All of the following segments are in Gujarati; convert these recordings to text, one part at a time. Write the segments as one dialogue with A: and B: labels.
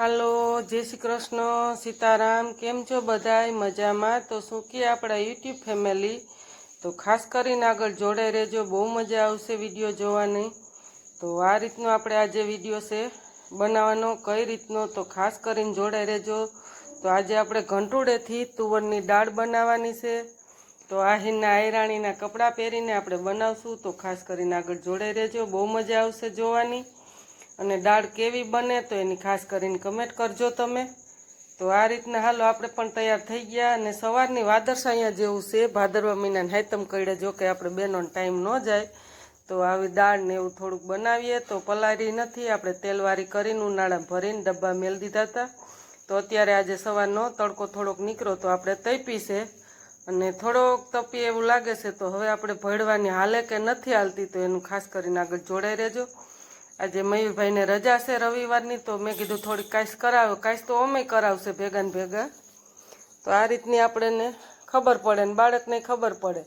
A: હાલો, જય શ્રી કૃષ્ણ, સીતારામ. કેમ છો બધાય? મજામાં? તો શું કે આપણા યુટ્યુબ ફેમિલી તો ખાસ કરીને આગળ જોડાઈ રહેજો, બહુ મજા આવશે વિડીયો જોવાની. તો આ રીતનો આપણે આજે વિડીયો છે બનાવવાનો, કઈ રીતનો તો ખાસ કરીને જોડાઈ રહેજો. તો આજે આપણે ઘંટોળેથી તુવરની દાળ બનાવવાની છે. તો આહીરના આયરાણીના કપડાં પહેરીને આપણે બનાવશું. તો ખાસ કરીને આગળ જોડાઈ રહેજો, બહુ મજા આવશે જોવાની. અને દાળ કેવી બને તો એની ખાસ કરીને કમેન્ટ કરજો તમે. તો આ રીતના હાલો આપણે પણ તૈયાર થઈ ગયા. અને સવારની વાદરસાયા જેવું છે, ભાદરવા મહિનાને હાયતમ કઈડે. જો કે આપણે બેનોનો ટાઈમ ન જાય તો આવી દાળ ને એવું થોડુંક બનાવીએ. તો પલાળી નથી, આપણે તેલવારી કરીને ઉનાળા ભરીને ડબ્બા મેળ દીધા હતા. તો અત્યારે આજે સવારનો તડકો થોડોક નીકળો તો આપણે તપી છે અને થોડોક તપી એવું લાગે છે. તો હવે આપણે ભળવાની હાલે કે નથી હાલતી તો એનું ખાસ કરીને આગળ જોડાઈ રહેજો. આજે મયુરભાઈને રજા છે રવિવારની, તો મેં કીધું થોડીક કાંઈશ કરાવે. કાંઈશ તો અમે કરાવશે ભેગા ને ભેગા. તો આ રીતની આપણને ખબર પડે ને બાળકને ખબર પડે.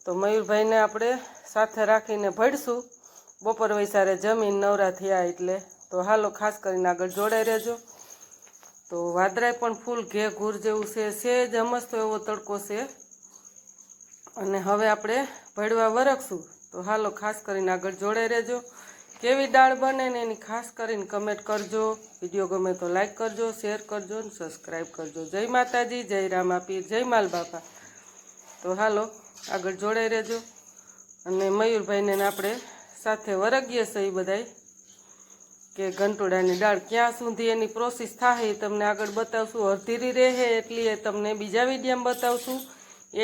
A: તો મયુરભાઈને આપણે સાથે રાખીને ભળશું બપોર વૈસારે જમીન નવરા થયા એટલે. તો હાલો ખાસ કરીને આગળ જોડાઈ રહેજો. તો વાદરાય પણ ફૂલ ઘે ઘૂર જેવું છે જ મસ્ત એવો તડકો છે. અને હવે આપણે ભળવા વરખશું. તો હાલો ખાસ કરીને આગળ જોડાઈ રહેજો. કેવી દાળ બને ને એની ખાસ કરીને કમેન્ટ કરજો. વિડીયો ગમે તો લાઈક કરજો, શેર કરજો ને સબસ્ક્રાઈબ કરજો. જય માતાજી, જય રામાપીર, જય માલ બાપા. તો હાલો આગળ જોડાઈ રહેજો. અને મયુરભાઈને આપણે સાથે વરગીએ છીએ બધાય કે ગંટોળાની દાળ ક્યાં સુધી એની પ્રોસેસ થાય એ તમને આગળ બતાવશું. અડધીરી રહે એટલી એ તમને બીજા વિડીયોમાં બતાવશું.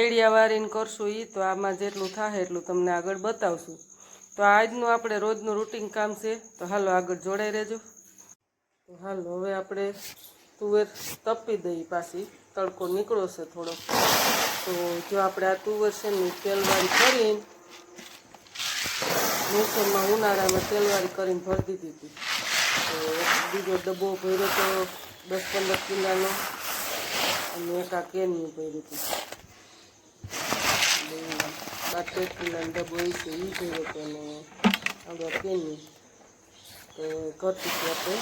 A: એડિયા વારીને કરશું એ તો આમાં જેટલું થાય એટલું તમને આગળ બતાવશું. તો આજનું આપણે રોજનું રૂટીન કામ છે. તો હાલો આગળ જોડાઈ રહેજો. તો હાલો હવે આપણે તુવેર તપી દઈએ, પાછી તડકો નીકળો છે થોડો. તો જો આપણે આ તુવેર છે ને તેલવાળી કરીને મોસમમાં ઉનાળામાં તેલવાળી કરીને ભરી દીધી હતી. તો બીજો ડબ્બો ભર્યો તો 10-15 કિલોનો અને એક આ કેનનું ભર્યું હતું. 12-13 કિલોનો ડબ્બો એ છે એ ભર્યો હતો. અને આગળ કેનની તો કરતી હતી આપણે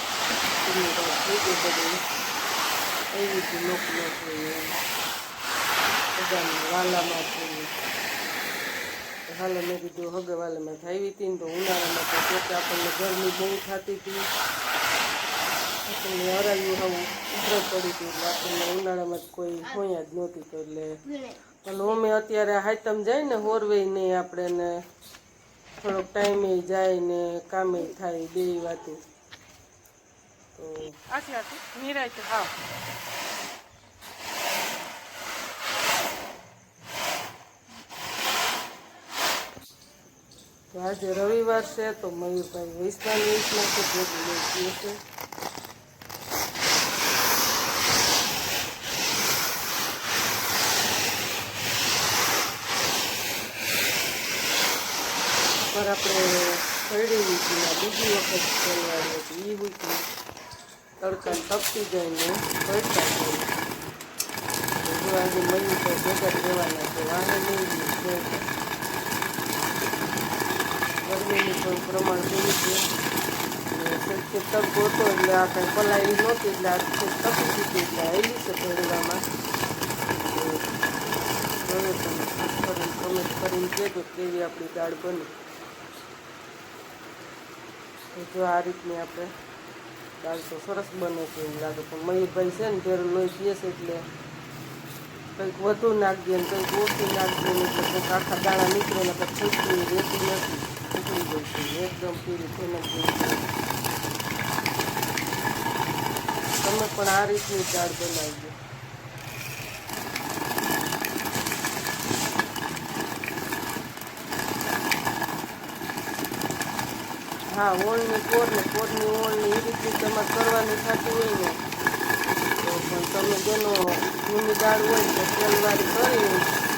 A: બધું એવી હતી નોકરી બધાને વાલામાં થઈ. તો હાલો મેં કીધું હગે વાલામાં આવી હતી ને. તો ઉનાળામાં તો જોકે આપણને ગરમી બહુ થતી હતી, આપણને હરાયું આવું ઉભરાઈ પડી હતી. એટલે આપણને ઉનાળામાં કોઈ હોયા જ નહોતી. તો એટલે પણ અમે અત્યારે હાયતમ જાય ને હોરવે નહીં આપણે ને થોડોક ટાઈમે જાય ને કામે થાય બે વાતે. તો આથી નિરાય હા. તો આજે રવિવાર છે તો મયુરભાઈ વૈષ્ણવ છે ભેગું લઈ છે. પર આપણે ખરડી વીકી બીજી વખત ચલવાની હતી એ વીકી તડકા તપતી જઈને ભરતા જઈએ. જો આજે મયુરભાઈ ભેગા રહેવાના છે. વાહે નહીં ગરમીનું પણ પ્રમાણ કેવું છે. શક્ય તડકો હતો એટલે આ કંઈ પલાળી નહોતી એટલે આ તપી દીધી એટલે આવેલી છે ભરવામાં. હવે તમે ખાસ કરીને કમેન્ટ કરીને કહેજો કેવી આપણી દાળ બની. જો આ રીતની આપણે દાળ તો સરસ બને છે એવું લાગે. પણ મયુરભાઈ છે ને ભેરું લોહી પીએ છે એટલે કંઈક વધુ નાખીએ ને કંઈક ઓછું નાખીએ ને એટલે કંઈક આખા દાણા નીકળે ને પછી ખીચડી રહેતી નથી, ઉકળી ગઈ છે એકદમ પીળી થઈને પીળી. તમે પણ આ રીતની દાળ બનાવજો. હા, ઓળની કોરની ઓળની એ રીતની તમારે કરવાની થતી હોય ને તો પણ તમે જેનો જૂની દાળ હોય તો તેલવાળી કરી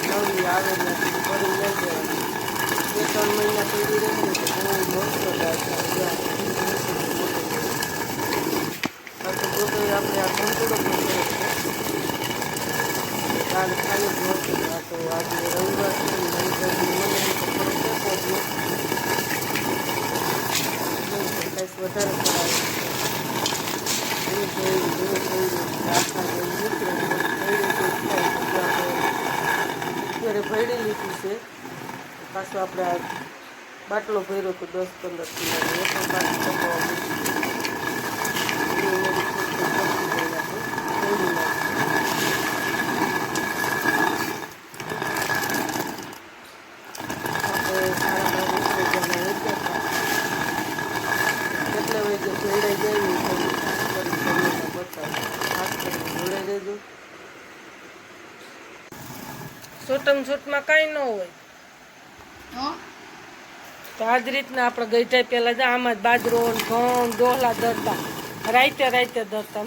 A: નવી આવે ને ભરી લઈ જવાની. 2-3 મહિના પીડી રહે ને તો બહુ મસ્ત દાળ થાય. પાછું જો કંઈ આપણે આ ઘંટોળો પણ દાળ ખાઈ જ નહોતી. આ તો આજે રવિવાર છે ને મને તો થોડું પહોંચ્યું વધારે કરાવે. અત્યારે ભરી લીધી છે. પાછો આપણે આ બાટલો ભર્યો તો 10-15 કિલોનો એ પણ પાછો છૂટમ છૂટમાં કાંઈ ન હોય તો આ જ રીતના આપણે ગઈઢાઈ પહેલાં આમાં જ બાજરો ઘઉં ડોલા દરતા રાઈતે દરતા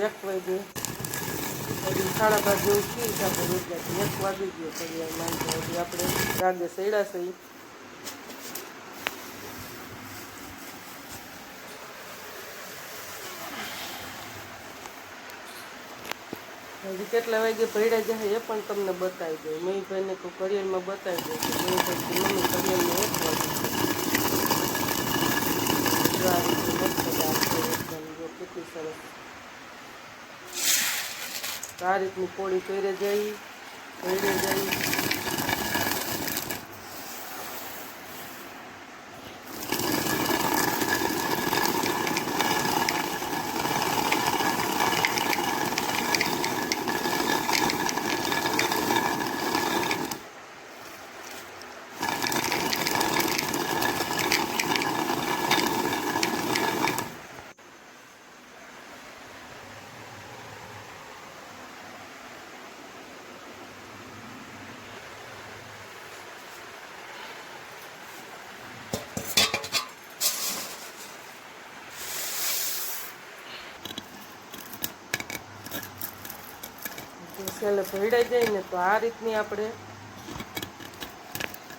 A: એક વાગે 12:30 જેવું થયું આપણે રોજગાથી 1 વાગી ગયો પછી માનતો હજી આપણે રાગે સૈડા સહી હજી કેટલા વાગે ભેડા જાય એ પણ તમને બતાવી દઉં. મહીભાઈને તો કરિયરમાં બતાવી દઉં કે મમ્મી કરિયરમાં 1 વાગે કેટલી સરસ આ રીતની પોળી પહેરે જઈ છેલ્લે ભેડાઈ જાય ને તો આ રીતની આપણે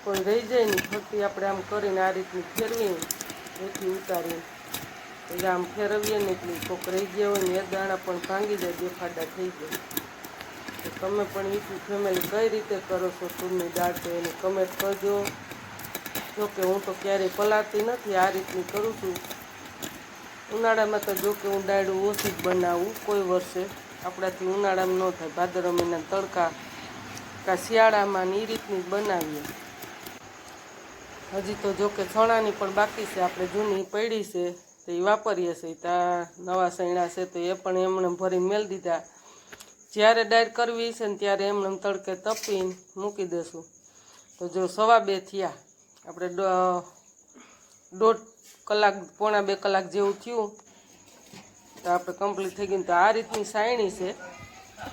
A: કોઈ રહી જાય ને ફરતી આપણે આમ કરીને આ રીતની ફેરવી એથી ઉતારીને એટલે આમ ફેરવીએ ને એટલી કોક રહી ગયા હોય ને એ દાણા પણ ભાંગી જાય, બેફાડા થઈ જાય. તો તમે પણ યુટ્યુબ ફેમિલી કઈ રીતે કરો છો તુરની દાળ તો એની કમેન્ટ કરજો. જોકે હું તો ક્યારેય પલાળતી નથી, આ રીતની કરું છું. ઉનાળામાં તો જોકે હું દાળું ઓછી જ બનાવું, કોઈ વર્ષે આપણાથી ઉનાળામાં ન થાય, ભાદરવા મહિના તડકા કાં શિયાળામાં ને એ રીતની જ બનાવીએ. હજી તો જોકે છણાની પણ બાકી છે, આપણે જૂની પડી છે તો એ વાપરીએ છીએ. ત્યાં નવા સૈણા છે તો એ પણ એમને ભરીને મેળ દીધા. જ્યારે દાળ કરવી છે ને ત્યારે એમને તડકે તપીને મૂકી દઈશું. તો જો 1:15 થયા, આપણે 1.5 કલાક 1.5-2 કલાક જેવું થયું તો આપણે કમ્પ્લીટ થઈ ગયું. તો આ રીતની સાયણી છે,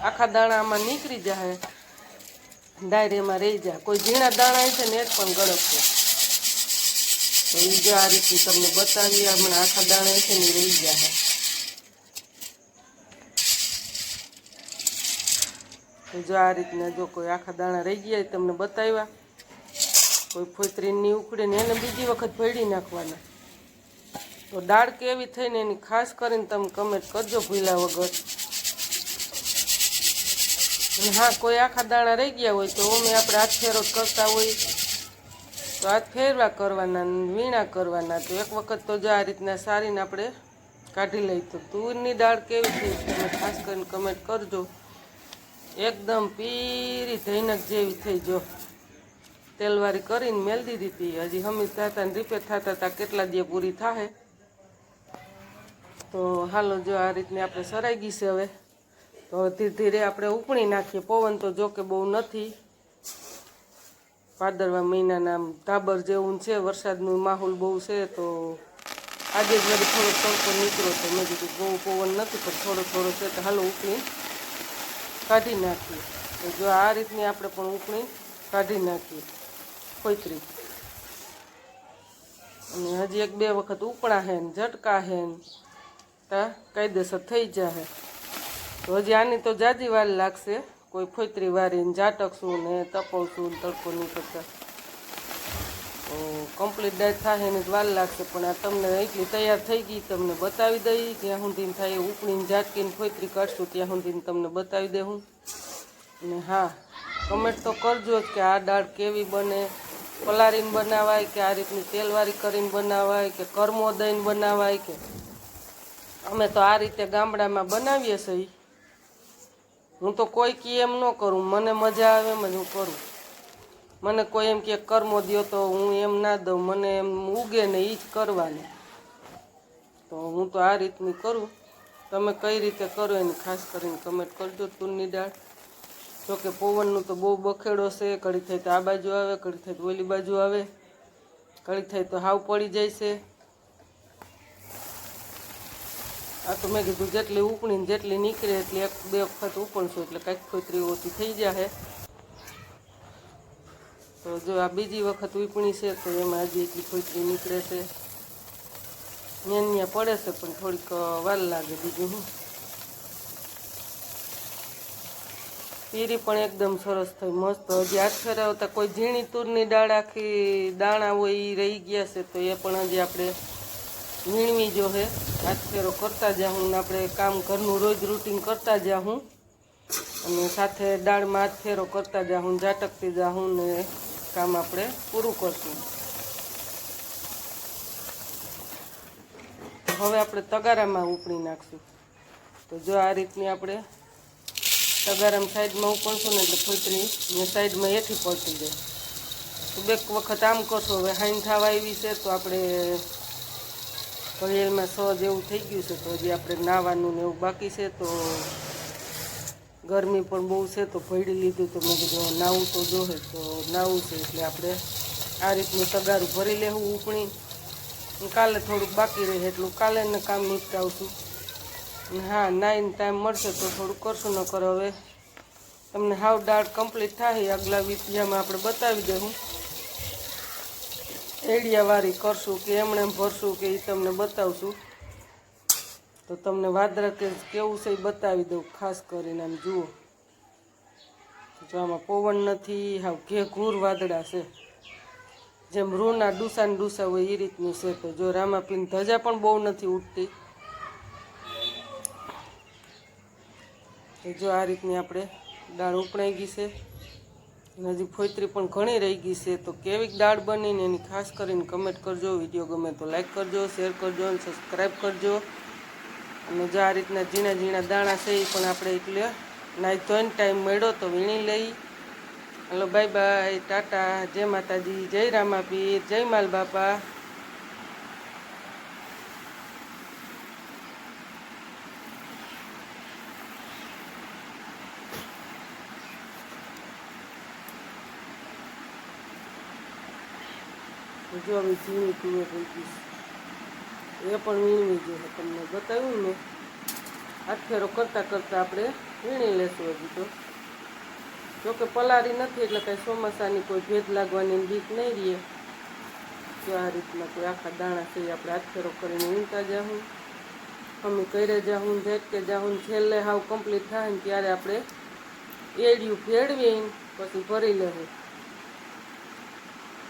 A: આખા દાણા આમાં નીકળી જાય, દાળ એમાં રહી જાય. કોઈ ઝીણા દાણા છે ને એ જ પણ ગળક છે. તો એ જો આ રીતની તમને બતાવીએ, હમણાં આખા દાણા છે ને રહી જાય. તો જો આ રીતના જો કોઈ આખા દાણા રહી ગયા તમને બતાવ્યા. કોઈ ફોતરીની ઉખડે ને એને બીજી વખત ભેળી નાખવાના. તો દાળ કેવી થઈને એની ખાસ કરીને તમે કમેન્ટ કરજો ભૂલ્યા વગર. અને હા, કોઈ આખા દાણા રહી ગયા હોય તો અમે આપણે હાથ ફેરો કરતા હોય તો હાથ ફેરવા કરવાના, વીણા કરવાના. તો એક વખત તો જો આ રીતના સારીને આપણે કાઢી લઈ. તો તુરની દાળ કેવી થઈ તમે ખાસ કરીને કમેન્ટ કરજો. એકદમ પીરી ધૈનક જેવી થઈ. જો તેલવારી કરીને મેલ દીધી હતી, હજી હમી થતા ને રિપેર થતા હતા, કેટલા દી પૂરી થાય. તો હાલો જો આ રીતની આપણે સરાઈ ગઈ છે. હવે તો ધીરે ધીરે આપણે ઉપણી નાખીએ. પવન તો જો કે બહુ નથી, ભાદરવા મહિનાના ધાબર જેવું છે, વરસાદનું માહોલ બહુ છે. તો આજે જ વળી થોડો તડકો નીકળ્યો તો મેં કીધું બહુ પવન નથી પણ થોડો થોડો છે તો હાલો ઉપણી કાઢી નાખીએ. તો જો આ રીતની આપણે પણ ઉપણી કાઢી નાખીએ ફોતરી. અને હજી 1-2 વખત ઉપણા હે ને ઝટકા હે ને તા કાયદેસર થઈ જાય. તો હજી આની તો જાજી વાર લાગશે, કોઈ ફોતરી વારીને ઝાટકશું ને તપવશું ને તડકો નીકળતા. તો તો કમ્પ્લીટ દાળ થાય એને વાર લાગશે, પણ આ તમને એટલી તૈયાર થઈ ગઈ તમને બતાવી દઈ. જ્યાં સુધી થાય ઉપડીને ઝાટકીને ફોતરી કાઢશું ત્યાં સુધી તમને બતાવી દેવું. અને હા, કમેન્ટ તો કરજો જ કે આ દાળ કેવી બને, પલાળીને બનાવાય કે આ રીતની તેલવાળી કરીને બનાવાય કે કરમો દઈને બનાવાય. કે અમે તો આ રીતે ગામડામાં બનાવીએ છીએ. હું તો કોઈ કી એમ ન કરું, મને મજા આવે એમ જ હું કરું. મને કોઈ એમ કે કરમો દ્યો તો હું એમ ના દઉં, મને એમ ઉગે ને એ જ કરવાની. તો હું તો આ રીતની કરું. તમે કઈ રીતે કરો એની ખાસ કરીને કમેન્ટ કરજો. તુરની દાળ જોકે પવનનું તો બહુ બખેડો છે, ઘડી થાય તો આ બાજુ આવે, ઘડી થાય તો ઓલી બાજુ આવે, ઘડી થાય તો હાવ પડી જાય છે. આ તો મેં કીધું જેટલી ઉપણીને જેટલી નીકળે એટલી 1-2 વખત ઉપણશું એટલે કાંઈક ફોતરી ઓછી થઈ જશે. તો જો આ બીજી વખત ઉપણી છે તો એમાં હજી એટલી ફોતરી નીકળે છે. ન્યા પડે છે પણ થોડીક વાર લાગે. બીજું હું પીરી પણ એકદમ સરસ થઈ મસ્ત. હજી હાથ ફેરવતા કોઈ ઝીણી તુરની દાળ આખી દાણા હોય એ રહી ગયા છે તો એ પણ હજી આપણે વીણવી જો હે. હાથ ફેરો કરતા જાઉં ને આપણે કામ ઘરનું રોજ રૂટીન કરતા જાઉં અને સાથે દાળમાં હાથ ફેરો કરતા જાઉં, ઝાટકતી જાઉં ને કામ આપણે પૂરું કરશું. હવે આપણે તગારામાં ઉપડી નાખશું. તો જો આ રીતની આપણે તગારામાં સાઈડમાં ઉપણશું ને એટલે ફોતરી ને સાઈડમાં હેઠી પડતી જાય. તો 2 વખત આમ કરશો. હવે હાઈન થવા આવી છે તો આપણે ઘડિયાળમાં 6 જેવું થઈ ગયું છે. તો હજી આપણે નાહવાનું ને એવું બાકી છે. તો ગરમી પણ બહુ છે તો ભરી લીધું. તો મેં કીધું નાવું તો જોહે, તો નાવું છે એટલે આપણે આ રીતનું તગારું ભરી લેવું ઉપણી. કાલે થોડુંક બાકી રહે એટલું કાલે ને કામ નીપટાવશું. હા, નાઈને ટાઈમ મળશે તો થોડુંક કરશું. ન કરો હવે તમને હાવ દાળ કમ્પ્લીટ થાય આગલા વિડીયોમાં આપણે બતાવી દઉં. એડિયાવાળી કરશું કે એમણે ભરશું કે એ તમને બતાવશું. તો તમને વાદળા કે કેવું છે એ બતાવી દઉં ખાસ કરીને. આમ જુઓ, જો આમાં પવન નથી, હાવ ઘેઘૂર વાદળા છે. જેમ રૂના ડૂસા ને ડૂસા હોય એ રીતનું છે. તો જો રામાપીન ધજા પણ બહુ નથી ઉઠતી. તો જો આ રીતની આપણે દાળ ઉપણાઈ ગઈ છે. હજી ફોતરી પણ ઘણી રહી ગઈ છે. તો કેવી દાળ બનીને એની ખાસ કરીને કમેન્ટ કરજો. વિડીયો ગમે તો લાઈક કરજો, શેર કરજો અને સબસ્ક્રાઈબ કરજો. અને જો આ રીતના ઝીણા ઝીણા દાણા છે એ પણ આપણે એટલે નાઈ ધોઈને ટાઈમ મળ્યો તો વીણી લઈ. હલો, બાય બાય, ટાટા, જય માતાજી, જય રામાપીર, જય માલ બાપા. જો હવે ઝીણી તુવેર થઈ ગઈ એ પણ વીણવી જોઈએ. તમને બતાવ્યું ને હાથ ફેરો કરતાં કરતાં આપણે વીણી લેશું. હજી તો જોકે પલાળી નથી એટલે કાંઈ ચોમાસાની કોઈ ભેદ લાગવાની બીક નહીં રહે. જો આ રીતના કોઈ આખા દાણા છે આપણે હાથ ફેરો કરીને વીણતા જાઉં, અમે કરે જાઉં, ઝટકે જાઉં. છેલ્લે હાવ કમ્પ્લીટ થાય ને ત્યારે આપણે એડિયું ફેરવીને પછી ભરી લેવું.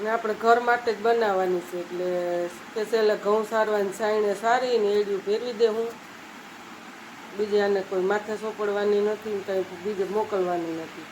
A: ને આપણે ઘર માટે જ બનાવવાની છે એટલે સ્પેશિયલ ઘઉં સારવાની સાયણે સારીને એડિયું ફેરવી દેવું. બીજાને કોઈ માથે સોંપડવાની નથી, કંઈ બીજે મોકલવાની નથી.